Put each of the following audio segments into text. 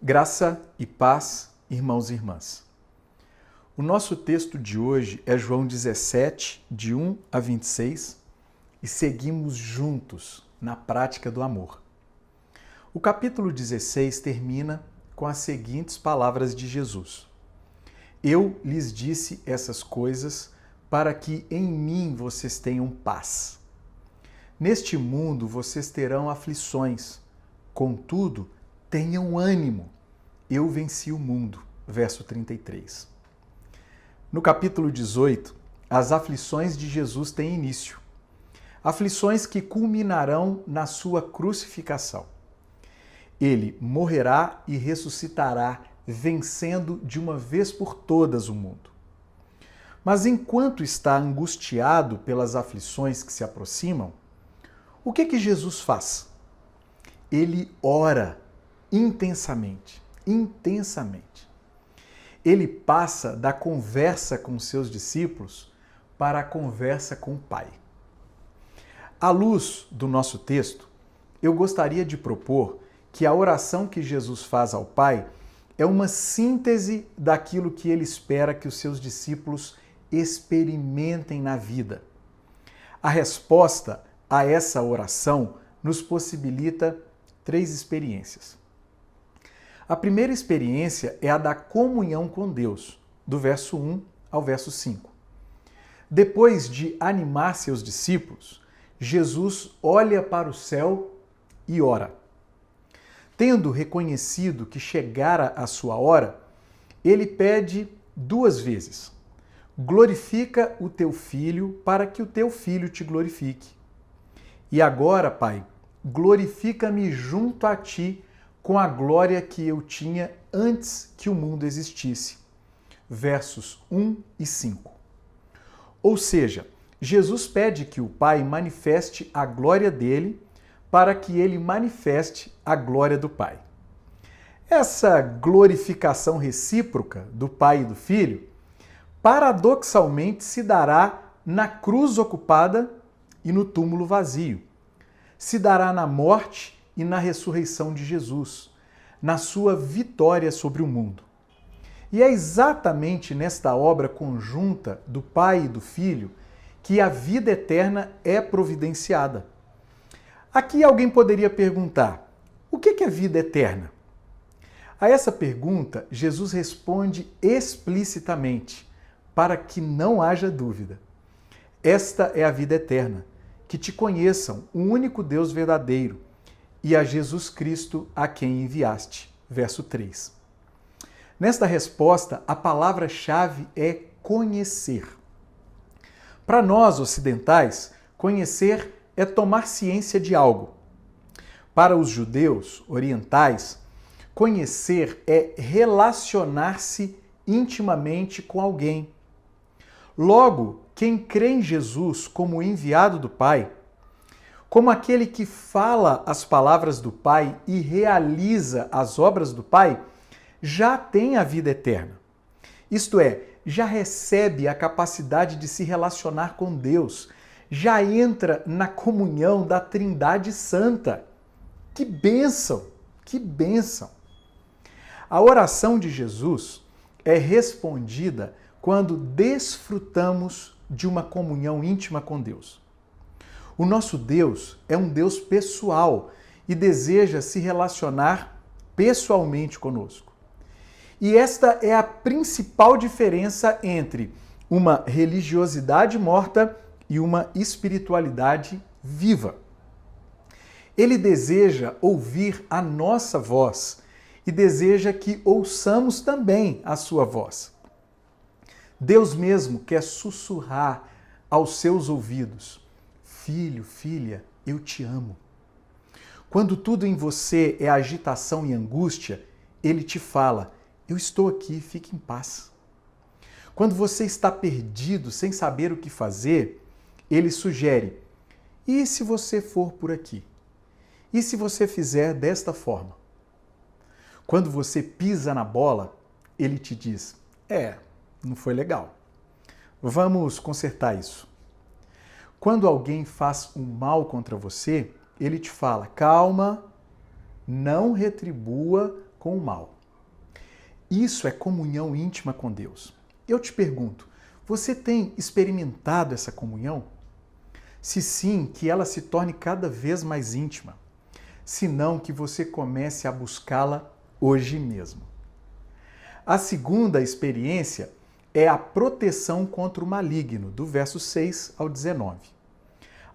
Graça e paz, irmãos e irmãs. O nosso texto de hoje é João 17, de 1 a 26, e seguimos juntos na prática do amor. O capítulo 16 termina com as seguintes palavras de Jesus: Eu lhes disse essas coisas para que em mim vocês tenham paz. Neste mundo vocês terão aflições, contudo, tenham ânimo. Eu venci o mundo. Verso 33. No capítulo 18, as aflições de Jesus têm início. Aflições que culminarão na sua crucificação. Ele morrerá e ressuscitará, vencendo de uma vez por todas o mundo. Mas enquanto está angustiado pelas aflições que se aproximam, o que Jesus faz? Ele ora intensamente. Ele passa da conversa com seus discípulos para a conversa com o Pai. À luz do nosso texto, eu gostaria de propor que a oração que Jesus faz ao Pai é uma síntese daquilo que ele espera que os seus discípulos experimentem na vida. A resposta a essa oração nos possibilita 3 experiências. A primeira experiência é a da comunhão com Deus, do verso 1 ao verso 5. Depois de animar seus discípulos, Jesus olha para o céu e ora. Tendo reconhecido que chegara a sua hora, ele pede 2 vezes: glorifica o teu filho para que o teu filho te glorifique. E agora, Pai, glorifica-me junto a ti com a glória que eu tinha antes que o mundo existisse. Versos 1 e 5. Ou seja, Jesus pede que o Pai manifeste a glória dele para que ele manifeste a glória do Pai. Essa glorificação recíproca do Pai e do Filho, paradoxalmente se dará na cruz ocupada e no túmulo vazio. Se dará na morte e na ressurreição de Jesus, na sua vitória sobre o mundo. E é exatamente nesta obra conjunta do Pai e do Filho que a vida eterna é providenciada. Aqui alguém poderia perguntar: o que é vida eterna? A essa pergunta, Jesus responde explicitamente, para que não haja dúvida. Esta é a vida eterna, que te conheçam, o único Deus verdadeiro, e a Jesus Cristo a quem enviaste. Verso 3. Nesta resposta, a palavra-chave é conhecer. Para nós ocidentais, conhecer é tomar ciência de algo. Para os judeus orientais, conhecer é relacionar-se intimamente com alguém. Logo, quem crê em Jesus como enviado do Pai, como aquele que fala as palavras do Pai e realiza as obras do Pai, já tem a vida eterna. Isto é, já recebe a capacidade de se relacionar com Deus, já entra na comunhão da Trindade Santa. Que bênção! Que bênção! A oração de Jesus é respondida quando desfrutamos de uma comunhão íntima com Deus. O nosso Deus é um Deus pessoal e deseja se relacionar pessoalmente conosco. E esta é a principal diferença entre uma religiosidade morta e uma espiritualidade viva. Ele deseja ouvir a nossa voz e deseja que ouçamos também a sua voz. Deus mesmo quer sussurrar aos seus ouvidos: Filho, filha, eu te amo. Quando tudo em você é agitação e angústia, ele te fala: eu estou aqui, fique em paz. Quando você está perdido, sem saber o que fazer, ele sugere: e se você for por aqui? E se você fizer desta forma? Quando você pisa na bola, ele te diz: não foi legal. Vamos consertar isso. Quando alguém faz um mal contra você, ele te fala: calma, não retribua com o mal. Isso é comunhão íntima com Deus. Eu te pergunto, você tem experimentado essa comunhão? Se sim, que ela se torne cada vez mais íntima. Se não, que você comece a buscá-la hoje mesmo. A segunda experiência é a proteção contra o maligno, do verso 6 ao 19.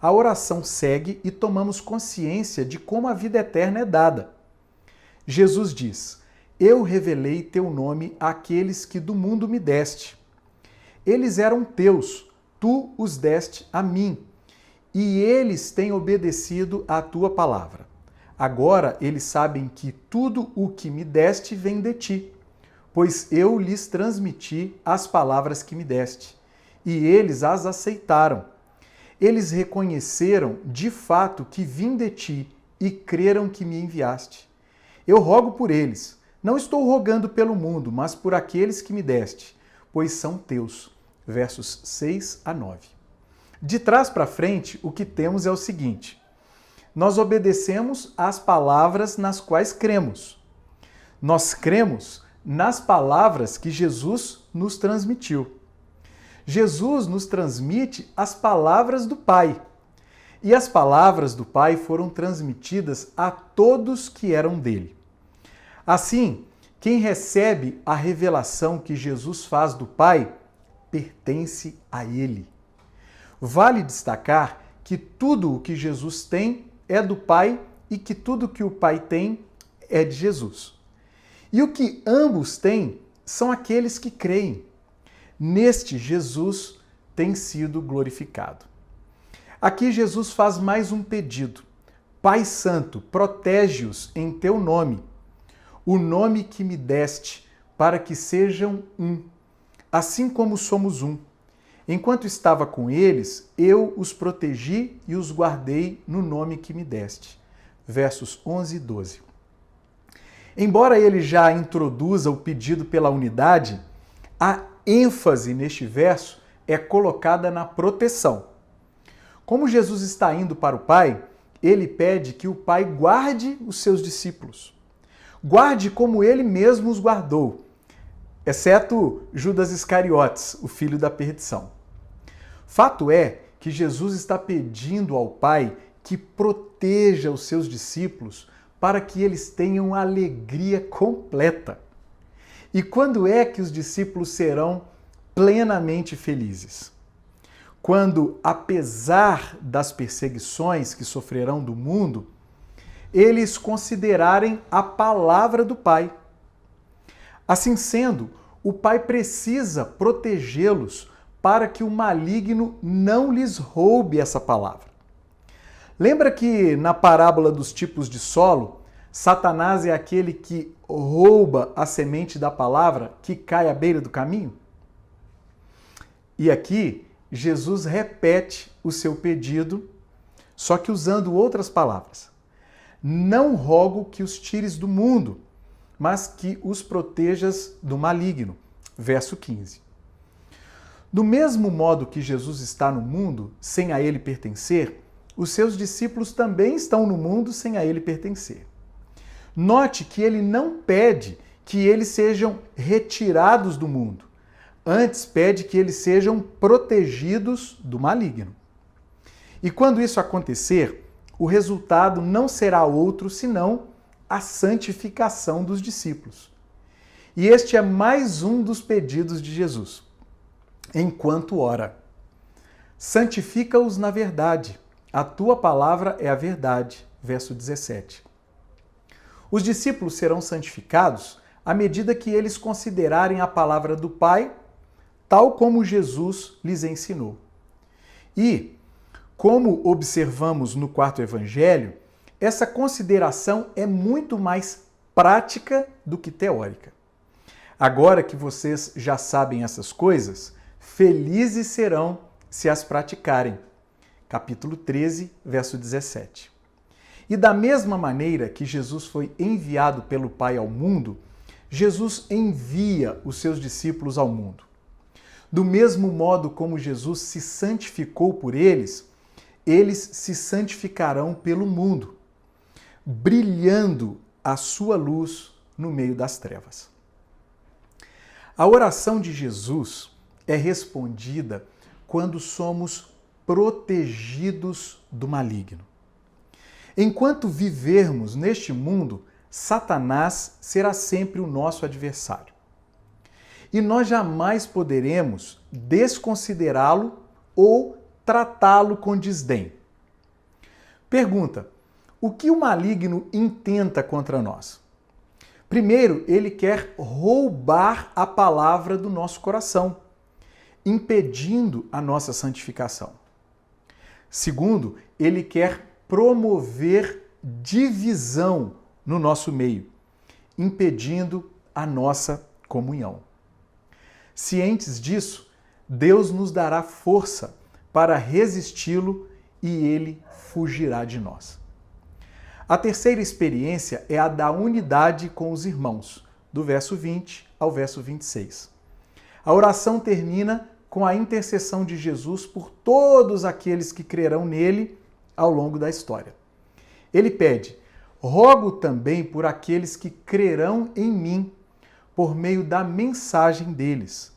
A oração segue e tomamos consciência de como a vida eterna é dada. Jesus diz: Eu revelei teu nome àqueles que do mundo me deste. Eles eram teus, tu os deste a mim, e eles têm obedecido à tua palavra. Agora eles sabem que tudo o que me deste vem de ti, pois eu lhes transmiti as palavras que me deste, e eles as aceitaram. Eles reconheceram de fato que vim de ti e creram que me enviaste. Eu rogo por eles. Não estou rogando pelo mundo, mas por aqueles que me deste, pois são teus. Versos 6 a 9. De trás para frente, o que temos é o seguinte: nós obedecemos às palavras nas quais cremos. Nós cremos nas palavras que Jesus nos transmitiu. Jesus nos transmite as palavras do Pai. E as palavras do Pai foram transmitidas a todos que eram dele. Assim, quem recebe a revelação que Jesus faz do Pai, pertence a ele. Vale destacar que tudo o que Jesus tem é do Pai e que tudo que o Pai tem é de Jesus. E o que ambos têm são aqueles que creem. Neste, Jesus tem sido glorificado. Aqui Jesus faz mais um pedido. Pai Santo, protege-os em teu nome, o nome que me deste, para que sejam um, assim como somos um. Enquanto estava com eles, eu os protegi e os guardei no nome que me deste. Versos 11 e 12. Embora ele já introduza o pedido pela unidade, a ênfase neste verso é colocada na proteção. Como Jesus está indo para o Pai, ele pede que o Pai guarde os seus discípulos. Guarde como ele mesmo os guardou, exceto Judas Iscariotes, o filho da perdição. Fato é que Jesus está pedindo ao Pai que proteja os seus discípulos para que eles tenham alegria completa. E quando é que os discípulos serão plenamente felizes? Quando, apesar das perseguições que sofrerão do mundo, eles considerarem a palavra do Pai. Assim sendo, o Pai precisa protegê-los para que o maligno não lhes roube essa palavra. Lembra que na parábola dos tipos de solo, Satanás é aquele que rouba a semente da palavra que cai à beira do caminho? E aqui, Jesus repete o seu pedido, só que usando outras palavras. Não rogo que os tires do mundo, mas que os protejas do maligno. Verso 15. Do mesmo modo que Jesus está no mundo, sem a ele pertencer, os seus discípulos também estão no mundo sem a ele pertencer. Note que ele não pede que eles sejam retirados do mundo. Antes pede que eles sejam protegidos do maligno. E quando isso acontecer, o resultado não será outro senão a santificação dos discípulos. E este é mais um dos pedidos de Jesus. Enquanto ora, santifica-os na verdade. A tua palavra é a verdade. Verso 17. Os discípulos serão santificados à medida que eles considerarem a palavra do Pai, tal como Jesus lhes ensinou. E, como observamos no quarto evangelho, essa consideração é muito mais prática do que teórica. Agora que vocês já sabem essas coisas, felizes serão se as praticarem. Capítulo 13, verso 17. E da mesma maneira que Jesus foi enviado pelo Pai ao mundo, Jesus envia os seus discípulos ao mundo. Do mesmo modo como Jesus se santificou por eles, eles se santificarão pelo mundo, brilhando a sua luz no meio das trevas. A oração de Jesus é respondida quando somos protegidos do maligno. Enquanto vivermos neste mundo, Satanás será sempre o nosso adversário. E nós jamais poderemos desconsiderá-lo ou tratá-lo com desdém. Pergunta: o que o maligno intenta contra nós? Primeiro, ele quer roubar a palavra do nosso coração, impedindo a nossa santificação. Segundo, ele quer promover divisão no nosso meio, impedindo a nossa comunhão. Cientes disso, Deus nos dará força para resisti-lo e ele fugirá de nós. A terceira experiência é a da unidade com os irmãos, do verso 20 ao verso 26. A oração termina com a intercessão de Jesus por todos aqueles que crerão nele ao longo da história. Ele pede: rogo também por aqueles que crerão em mim, por meio da mensagem deles,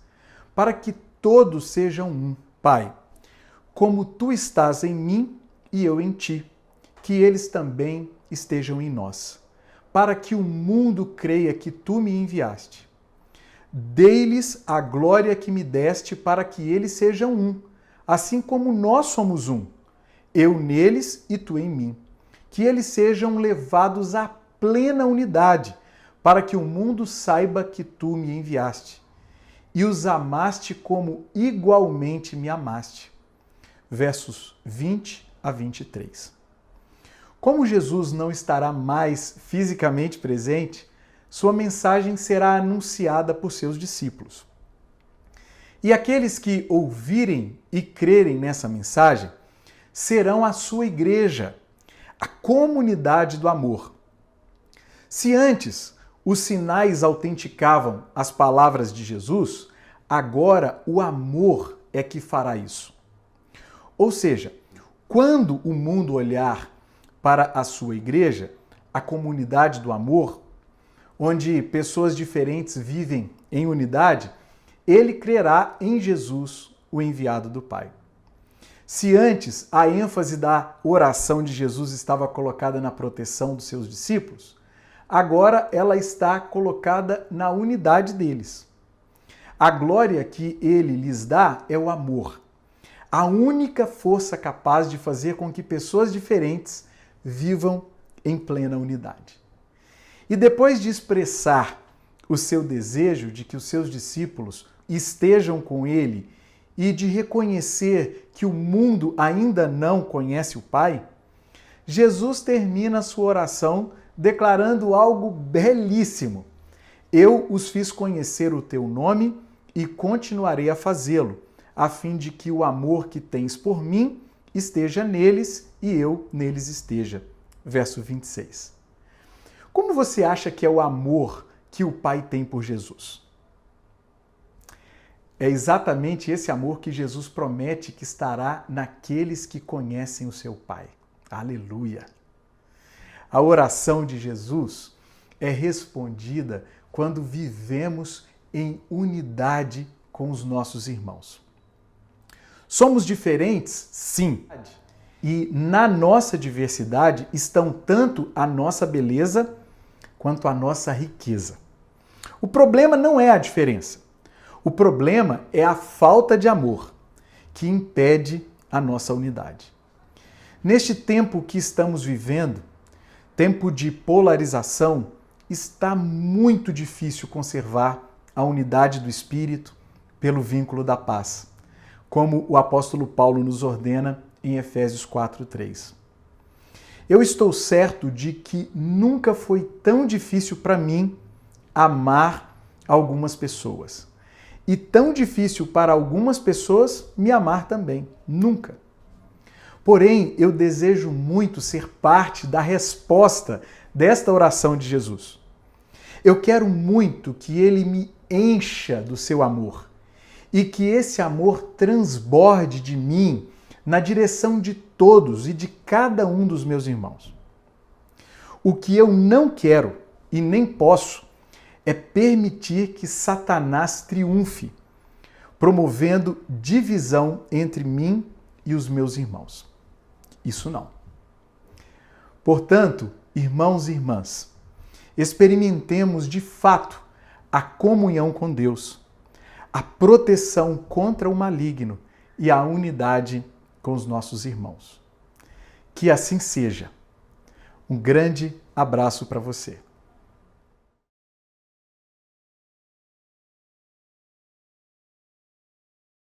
para que todos sejam um, Pai, como tu estás em mim e eu em ti, que eles também estejam em nós, para que o mundo creia que tu me enviaste. Dei-lhes a glória que me deste, para que eles sejam um, assim como nós somos um, eu neles e tu em mim. Que eles sejam levados à plena unidade, para que o mundo saiba que tu me enviaste e os amaste como igualmente me amaste. Versos 20 a 23. Como Jesus não estará mais fisicamente presente, sua mensagem será anunciada por seus discípulos. E aqueles que ouvirem e crerem nessa mensagem serão a sua igreja, a comunidade do amor. Se antes os sinais autenticavam as palavras de Jesus, agora o amor é que fará isso. Ou seja, quando o mundo olhar para a sua igreja, a comunidade do amor, onde pessoas diferentes vivem em unidade, ele crerá em Jesus, o enviado do Pai. Se antes a ênfase da oração de Jesus estava colocada na proteção dos seus discípulos, agora ela está colocada na unidade deles. A glória que ele lhes dá é o amor, a única força capaz de fazer com que pessoas diferentes vivam em plena unidade. E depois de expressar o seu desejo de que os seus discípulos estejam com ele e de reconhecer que o mundo ainda não conhece o Pai, Jesus termina sua oração declarando algo belíssimo. Eu os fiz conhecer o teu nome e continuarei a fazê-lo, a fim de que o amor que tens por mim esteja neles e eu neles esteja. Verso 26. Como você acha que é o amor que o Pai tem por Jesus? É exatamente esse amor que Jesus promete que estará naqueles que conhecem o seu Pai. Aleluia! A oração de Jesus é respondida quando vivemos em unidade com os nossos irmãos. Somos diferentes? Sim. E na nossa diversidade estão tanto a nossa beleza quanto a nossa riqueza. O problema não é a diferença. O problema é a falta de amor que impede a nossa unidade. Neste tempo que estamos vivendo, tempo de polarização, está muito difícil conservar a unidade do Espírito pelo vínculo da paz, como o apóstolo Paulo nos ordena em Efésios 4:3. Eu estou certo de que nunca foi tão difícil para mim amar algumas pessoas. E tão difícil para algumas pessoas me amar também. Nunca. Porém, eu desejo muito ser parte da resposta desta oração de Jesus. Eu quero muito que ele me encha do seu amor e que esse amor transborde de mim na direção de todos e de cada um dos meus irmãos. O que eu não quero e nem posso é permitir que Satanás triunfe, promovendo divisão entre mim e os meus irmãos. Isso não. Portanto, irmãos e irmãs, experimentemos de fato a comunhão com Deus, a proteção contra o maligno e a unidade com os nossos irmãos. Que assim seja. Um grande abraço para você.